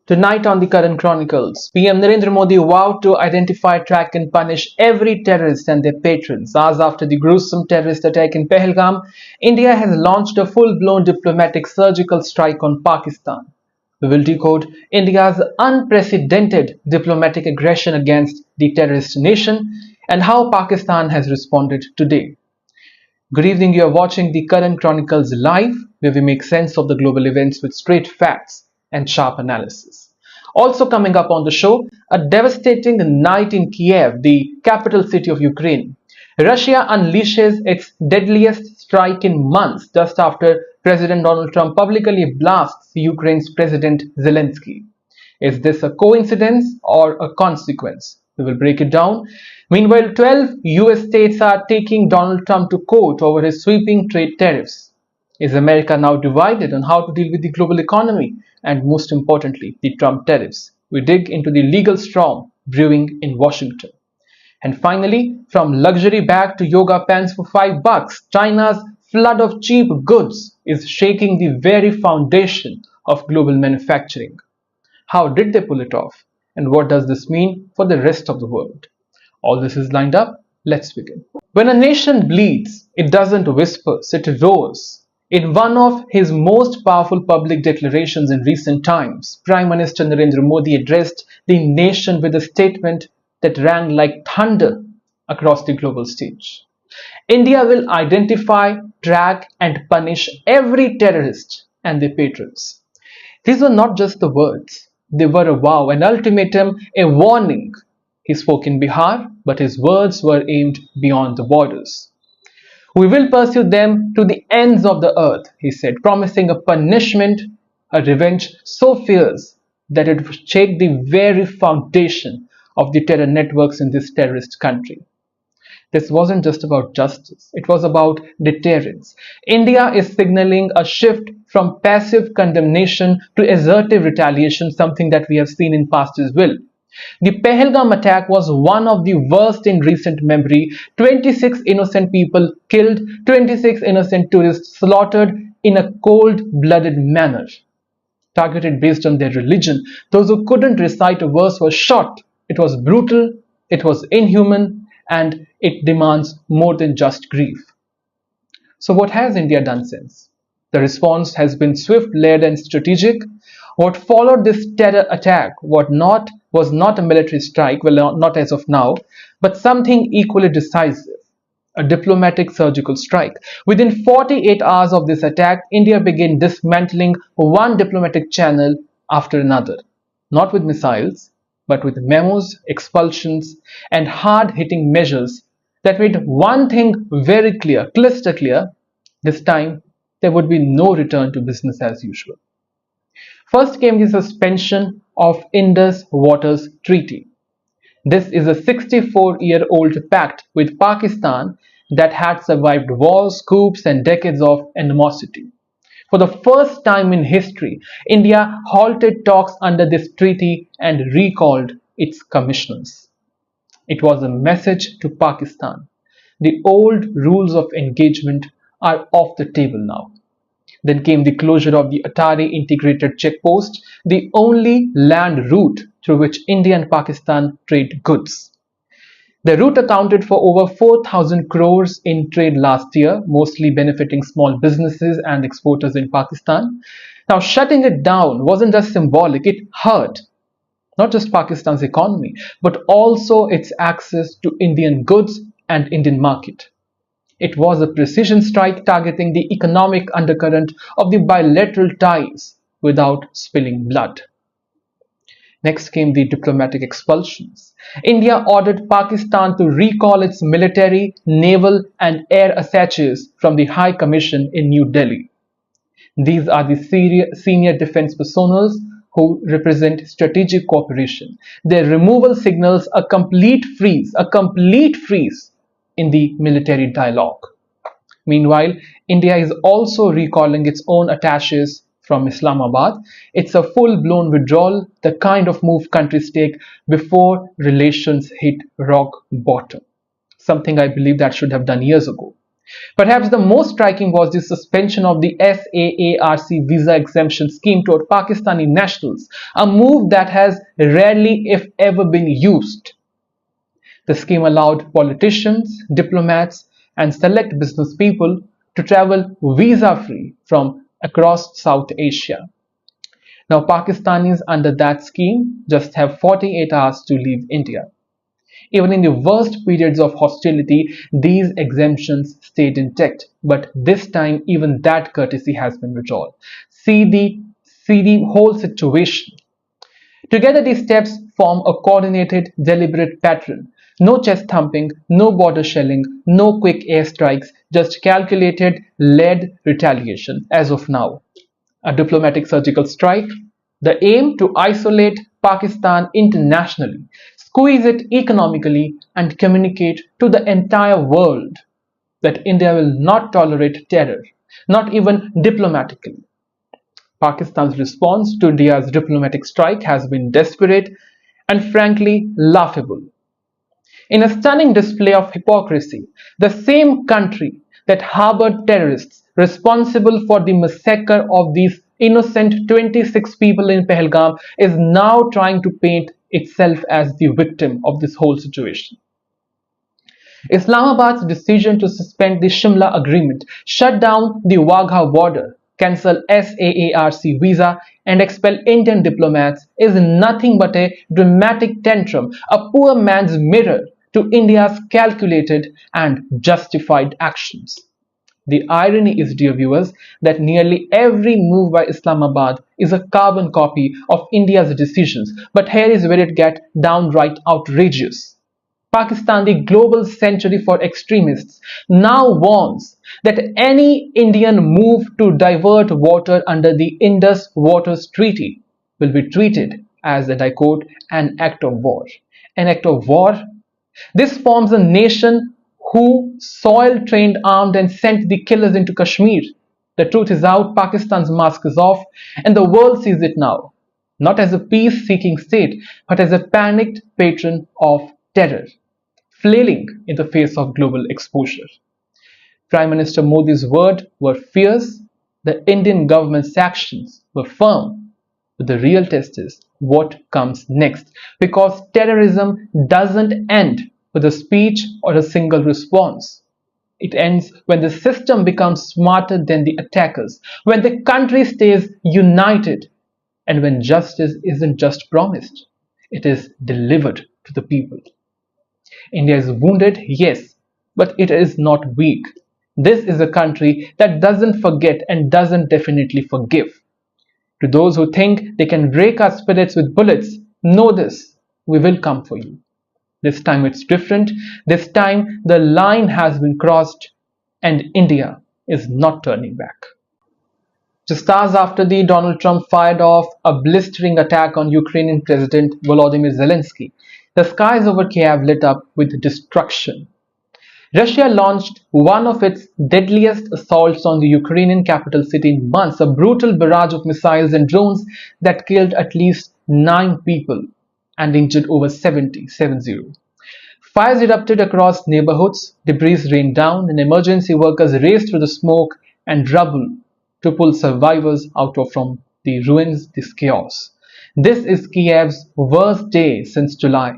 Tonight on the Karan Chronicles, PM Narender Modi vowed to identify, track and punish every terrorist and their patrons. Hours after the gruesome terrorist attack in Pahalgam, India has launched a full-blown diplomatic surgical strike on Pakistan. We will decode India's unprecedented diplomatic aggression against the terrorist nation and how Pakistan has responded today. Good evening, you are watching the Karan Chronicles live, where we make sense of the global events with straight facts and sharp analysis. Also coming up on the show, a devastating night in Kyiv, the capital city of Ukraine. Russia unleashes its deadliest strike in months just after President Donald Trump publicly blasts Ukraine's President Zelenskyy. Is this a coincidence or a consequence? We will break it down. Meanwhile, 12 US states are taking Donald Trump to court over his sweeping trade tariffs. Is America now divided on how to deal with the global economy and, most importantly, the Trump tariffs? We dig into the legal storm brewing in Washington. And finally, from luxury bag to yoga pants for $5, China's flood of cheap goods is shaking the very foundation of global manufacturing. How did they pull it off? And what does this mean for the rest of the world? All this is lined up. Let's begin. When a nation bleeds, it doesn't whisper, it roars. In one of his most powerful public declarations in recent times, Prime Minister Narender Modi addressed the nation with a statement that rang like thunder across the global stage. India will identify, track and punish every terrorist and their patrons. These were not just the words. They were a vow, an ultimatum, a warning. He spoke in Bihar, but his words were aimed beyond the borders. We will pursue them to the ends of the earth, he said, promising a punishment, a revenge so fierce that it would shake the very foundation of the terror networks in this terrorist country. This wasn't just about justice, it was about deterrence. India is signaling a shift from passive condemnation to assertive retaliation, something that we have seen in past as well. The Pahalgam attack was one of the worst in recent memory. 26 innocent people killed, 26 innocent tourists slaughtered in a cold-blooded manner. Targeted based on their religion, those who couldn't recite a verse were shot. It was brutal, it was inhuman, and it demands more than just grief. So what has India done since? The response has been swift, layered and strategic. What followed this terror attack was not a military strike, well, not as of now, but something equally decisive, a diplomatic surgical strike. Within 48 hours of this attack, India began dismantling one diplomatic channel after another, not with missiles, but with memos, expulsions, and hard-hitting measures that made one thing very clear, crystal clear: this time there would be no return to business as usual. First came the suspension of Indus Waters Treaty. This is a 64-year-old pact with Pakistan that had survived wars, coups, and decades of animosity. For the first time in history, India halted talks under this treaty and recalled its commissioners. It was a message to Pakistan. The old rules of engagement are off the table now. Then came the closure of the Atari integrated checkpost, the only land route through which India and Pakistan trade goods. The route accounted for over 4,000 crores in trade last year, mostly benefiting small businesses and exporters in Pakistan. Now, shutting it down wasn't just symbolic, it hurt not just Pakistan's economy, but also its access to Indian goods and Indian market. It was a precision strike targeting the economic undercurrent of the bilateral ties without spilling blood. Next came the diplomatic expulsions. India ordered Pakistan to recall its military, naval and air attaches from the High Commission in New Delhi. These are the senior defense personnel who represent strategic cooperation. Their removal signals a complete freeze in the military dialogue. Meanwhile, India is also recalling its own attaches from Islamabad. It's a full-blown withdrawal, the kind of move countries take before relations hit rock bottom. Something I believe that should have done years ago. Perhaps the most striking was the suspension of the SAARC visa exemption scheme toward Pakistani nationals, a move that has rarely, if ever, been used. The scheme allowed politicians, diplomats, and select business people to travel visa-free from across South Asia. Now, Pakistanis under that scheme just have 48 hours to leave India. Even in the worst periods of hostility, these exemptions stayed intact, but this time even that courtesy has been withdrawn. See the whole situation. Together these steps form a coordinated, deliberate pattern. No chest thumping, no border shelling, no quick airstrikes, just calculated, led retaliation as of now. A diplomatic surgical strike, the aim to isolate Pakistan internationally, squeeze it economically, and communicate to the entire world that India will not tolerate terror, not even diplomatically. Pakistan's response to India's diplomatic strike has been desperate and frankly laughable. In a stunning display of hypocrisy, the same country that harbored terrorists responsible for the massacre of these innocent 26 people in Pahalgam is now trying to paint itself as the victim of this whole situation. Islamabad's decision to suspend the Shimla agreement, shut down the Wagha border, cancel SAARC visa and expel Indian diplomats is nothing but a dramatic tantrum, a poor man's mirror to India's calculated and justified actions. The irony is, dear viewers, that nearly every move by Islamabad is a carbon copy of India's decisions, but here is where it gets downright outrageous. Pakistan, the global sanctuary for extremists, now warns that any Indian move to divert water under the Indus Waters Treaty will be treated as, and I quote, an act of war. An act of war? This forms a nation who soil trained, armed and sent the killers into Kashmir. The truth is out, Pakistan's mask is off and the world sees it now. Not as a peace-seeking state, but as a panicked patron of terror, flailing in the face of global exposure. Prime Minister Modi's words were fierce, the Indian government's actions were firm, but the real test is what comes next, because terrorism doesn't end with a speech or a single response. It ends when the system becomes smarter than the attackers, when the country stays united, and when justice isn't just promised, it is delivered to the people. India is wounded, yes, but it is not weak. This is a country that doesn't forget and doesn't definitely forgive. To those who think they can break our spirits with bullets, know this, we will come for you. This time it's different. This time the line has been crossed and India is not turning back. Just hours after Donald Trump fired off a blistering attack on Ukrainian President Volodymyr Zelenskyy, the skies over Kyiv lit up with destruction. Russia launched one of its deadliest assaults on the Ukrainian capital city in months, a brutal barrage of missiles and drones that killed at least 9 people and injured over 70. Fires erupted across neighborhoods, debris rained down, and emergency workers raced through the smoke and rubble to pull survivors out from the ruins, this chaos. This is Kyiv's worst day since July.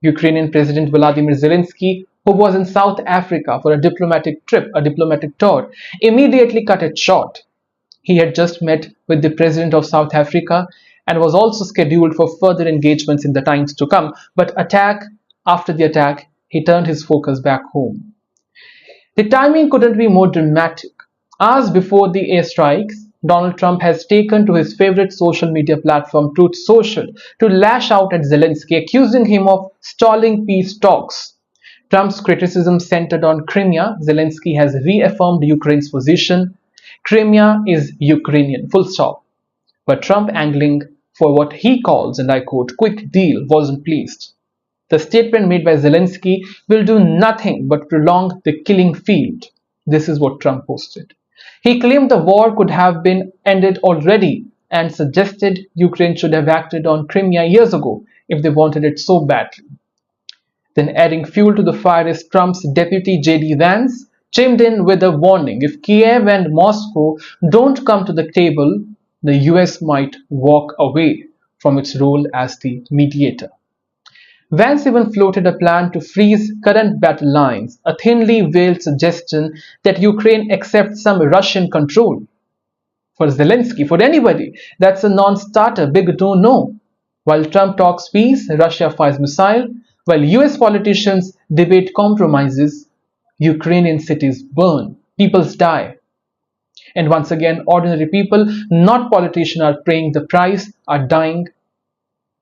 Ukrainian President Volodymyr Zelenskyy, who was in South Africa for a diplomatic trip, a diplomatic tour, immediately cut it short. He had just met with the President of South Africa and was also scheduled for further engagements in the times to come. But after the attack, he turned his focus back home. The timing couldn't be more dramatic. Hours before the airstrikes, Donald Trump has taken to his favorite social media platform, Truth Social, to lash out at Zelenskyy, accusing him of stalling peace talks. Trump's criticism centered on Crimea. Zelenskyy has reaffirmed Ukraine's position. Crimea is Ukrainian, full stop. But Trump, angling for what he calls, and I quote, quick deal, wasn't pleased. The statement made by Zelenskyy will do nothing but prolong the killing field. This is what Trump posted. He claimed the war could have been ended already and suggested Ukraine should have acted on Crimea years ago if they wanted it so badly. Then adding fuel to the fire is Trump's deputy J.D. Vance, chimed in with a warning: if Kiev and Moscow don't come to the table, the US might walk away from its role as the mediator. Vance even floated a plan to freeze current battle lines, a thinly veiled suggestion that Ukraine accept some Russian control. For Zelenskyy, for anybody, that's a non-starter, big no-no. While Trump talks peace, Russia fires missile. While US politicians debate compromises, Ukrainian cities burn, people die. And once again, ordinary people, not politicians, are paying the price, are dying,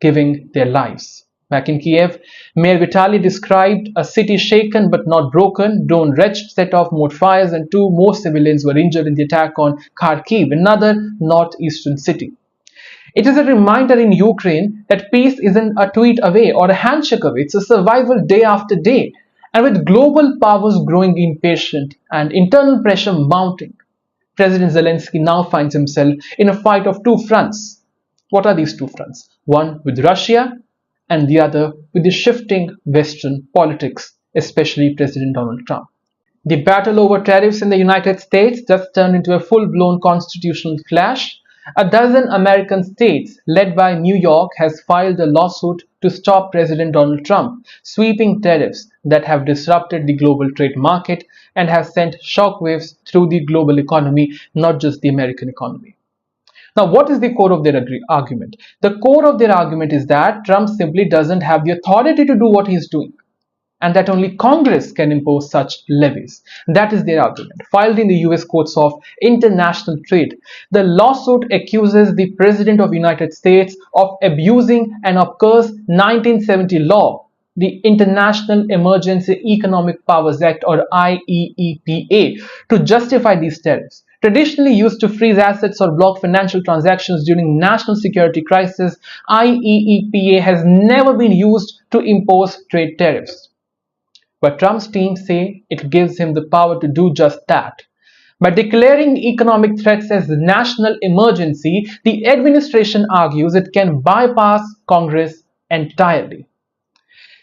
giving their lives. Back in Kiev, Mayor Vitali described a city shaken but not broken. Drone wretched set off more fires and 2 more civilians were injured in the attack on Kharkiv, another northeastern city. It is a reminder in Ukraine that peace isn't a tweet away or a handshake away. It's a survival day after day. And with global powers growing impatient and internal pressure mounting, President Zelenskyy now finds himself in a fight of 2 fronts. What are these 2 fronts? One with Russia and the other with the shifting Western politics, especially President Donald Trump. The battle over tariffs in the United States just turned into a full-blown constitutional clash. A dozen American states, led by New York, has filed a lawsuit to stop President Donald Trump, sweeping tariffs that have disrupted the global trade market and have sent shockwaves through the global economy, not just the American economy. Now, what is the core of their argument? The core of their argument is that Trump simply doesn't have the authority to do what he's doing, and that only Congress can impose such levies. That is their argument, filed in the US courts of international trade. The lawsuit accuses the President of the United States of abusing an obscure 1970 law, the International Emergency Economic Powers Act, or IEEPA, to justify these tariffs. Traditionally used to freeze assets or block financial transactions during national security crisis, IEEPA has never been used to impose trade tariffs. But Trump's team say it gives him the power to do just that. By declaring economic threats as a national emergency, the administration argues it can bypass Congress entirely.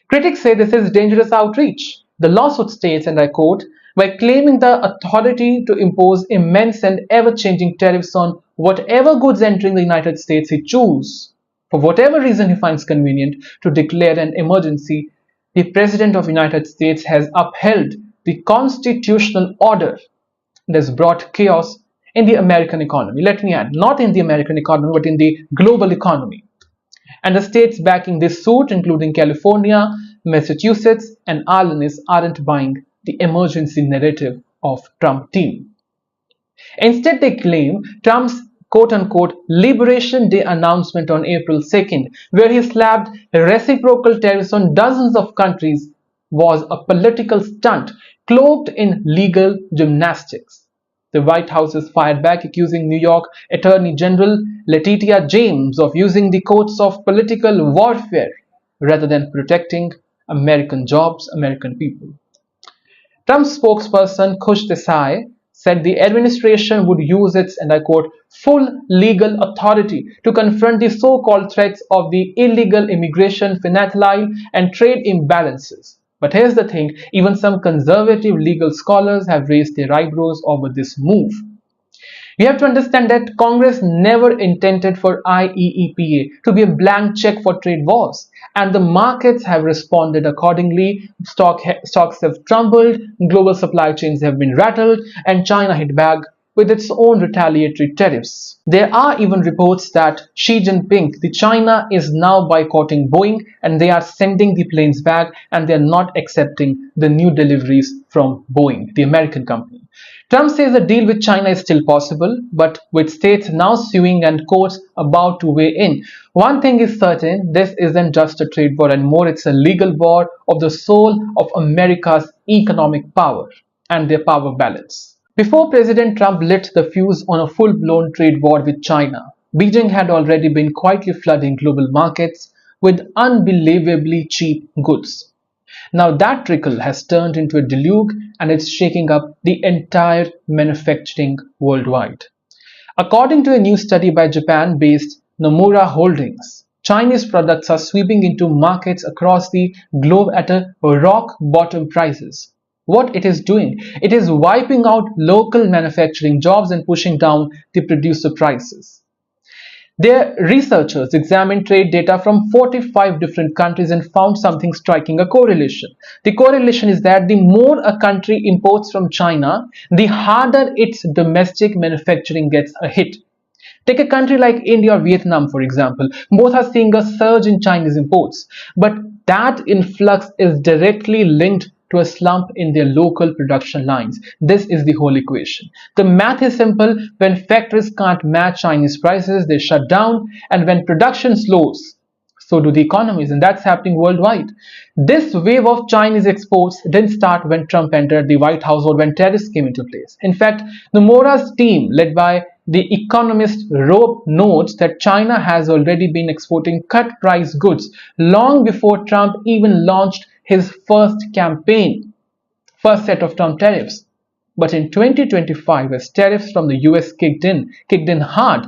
Critics say this is dangerous outreach. The lawsuit states, and I quote, by claiming the authority to impose immense and ever-changing tariffs on whatever goods entering the United States he chooses, for whatever reason he finds convenient, to declare an emergency, the President of the United States has upheld the constitutional order and has brought chaos in the American economy. Let me add, not in the American economy, but in the global economy. And the states backing this suit, including California, Massachusetts, and Ireland, aren't buying the emergency narrative of Trump team. Instead, they claim Trump's quote-unquote Liberation Day announcement on April 2nd, where he slapped reciprocal tariffs on dozens of countries, was a political stunt cloaked in legal gymnastics. The White House has fired back, accusing New York Attorney General Letitia James of using the courts of political warfare rather than protecting American jobs, American people. Trump's spokesperson Khush Desai said the administration would use its, and I quote, full legal authority to confront the so-called threats of the illegal immigration, fentanyl, and trade imbalances. But here's the thing, even some conservative legal scholars have raised their eyebrows over this move. You have to understand that Congress never intended for IEEPA to be a blank check for trade wars, and the markets have responded accordingly. Stocks have tumbled, global supply chains have been rattled, and China hit back with its own retaliatory tariffs. There are even reports that Xi Jinping, the China, is now boycotting Boeing, and they are sending the planes back, and they are not accepting the new deliveries from Boeing, the American company. Trump says a deal with China is still possible, but with states now suing and courts about to weigh in. One thing is certain, this isn't just a trade war anymore, it's a legal war of the soul of America's economic power and their power balance. Before President Trump lit the fuse on a full-blown trade war with China, Beijing had already been quietly flooding global markets with unbelievably cheap goods. Now that trickle has turned into a deluge and it's shaking up the entire manufacturing worldwide. According to a new study by Japan-based Nomura Holdings, Chinese products are sweeping into markets across the globe at a rock-bottom prices. What it is doing, it is wiping out local manufacturing jobs and pushing down the producer prices. Their researchers examined trade data from 45 different countries and found something striking, a correlation. The correlation is that the more a country imports from China, the harder its domestic manufacturing gets a hit. Take a country like India or Vietnam, for example. Both are seeing a surge in Chinese imports, but that influx is directly linked to a slump in their local production lines. This is the whole equation. The math is simple. When factories can't match Chinese prices, they shut down, and when production slows, so do the economies, and that's happening worldwide. This wave of Chinese exports didn't start when Trump entered the White House or when tariffs came into place. In fact, Nomura's team, led by the economist Rob, notes that China has already been exporting cut-price goods long before Trump even launched his first set of Trump tariffs. But in 2025, as tariffs from the US kicked in hard,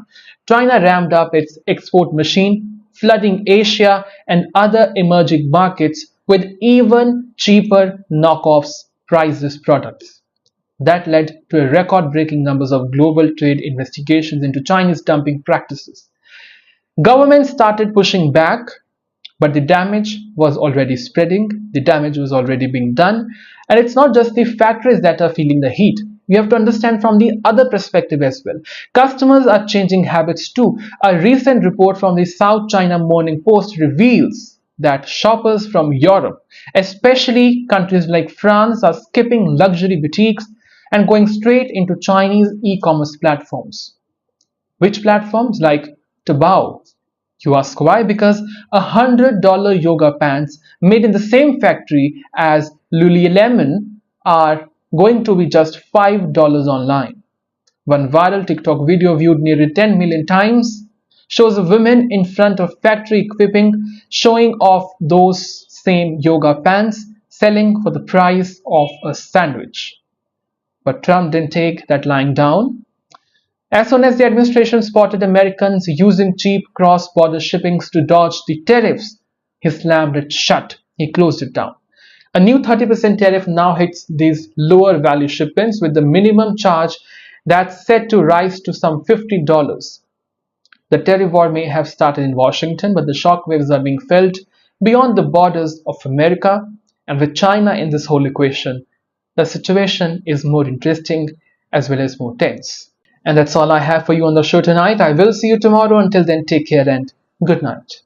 China ramped up its export machine, flooding Asia and other emerging markets with even cheaper knockoffs priceless products. That led to record-breaking numbers of global trade investigations into Chinese dumping practices. Governments started pushing back, but the damage was already spreading, the damage was already being done, and it's not just the factories that are feeling the heat. We have to understand from the other perspective as well. Customers are changing habits too. A recent report from the South China Morning Post reveals that shoppers from Europe, especially countries like France, are skipping luxury boutiques and going straight into Chinese e-commerce platforms. Which platforms? Like Taobao. You ask why? Because $100 yoga pants made in the same factory as Lululemon are going to be just $5 online. One viral TikTok video viewed nearly 10 million times shows a woman in front of factory equipping showing off those same yoga pants selling for the price of a sandwich. But Trump didn't take that lying down. As soon as the administration spotted Americans using cheap cross-border shippings to dodge the tariffs, he slammed it shut. He closed it down. A new 30% tariff now hits these lower value shipments, with the minimum charge that's set to rise to some $50. The tariff war may have started in Washington, but the shockwaves are being felt beyond the borders of America, and with China in this whole equation, the situation is more interesting as well as more tense. And that's all I have for you on the show tonight. I will see you tomorrow. Until then, take care and good night.